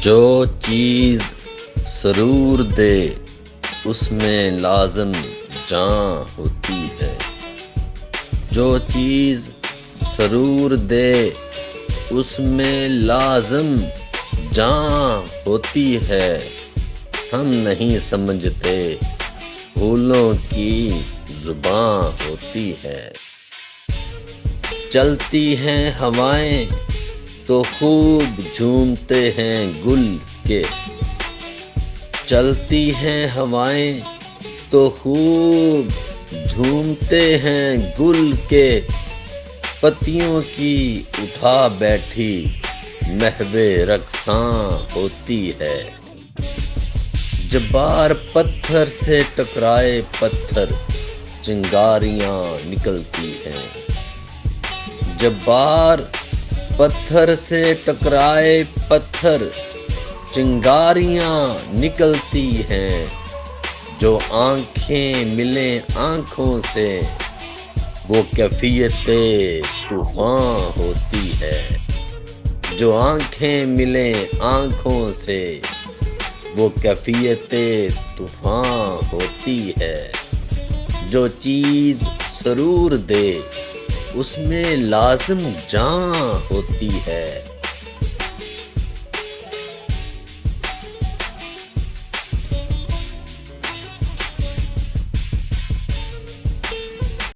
جو چیز سرور دے اس میں لازم جان ہوتی ہے۔ جو چیز سرور دے اس میں لازم جان ہوتی ہے۔ ہم نہیں سمجھتے پھولوں کی زبان ہوتی ہے۔ چلتی ہیں ہوائیں تو خوب جھومتے ہیں گل کے۔ چلتی ہیں ہوائیں تو خوب جھومتے ہیں گل کے۔ پتیوں کی اٹھا بیٹھی محو رقصاں ہوتی ہے۔ جب بار پتھر سے ٹکرائے پتھر چنگاریاں نکلتی ہیں۔ جب بار پتھر سے ٹکرائے پتھر چنگاریاں نکلتی ہیں۔ جو آنکھیں ملیں آنکھوں سے وہ کیفیت طوفان ہوتی ہے۔ جو آنکھیں ملیں آنکھوں سے وہ کیفیت طوفان ہوتی ہے۔ جو چیز سرور دے اس میں لازم جان ہوتی ہے۔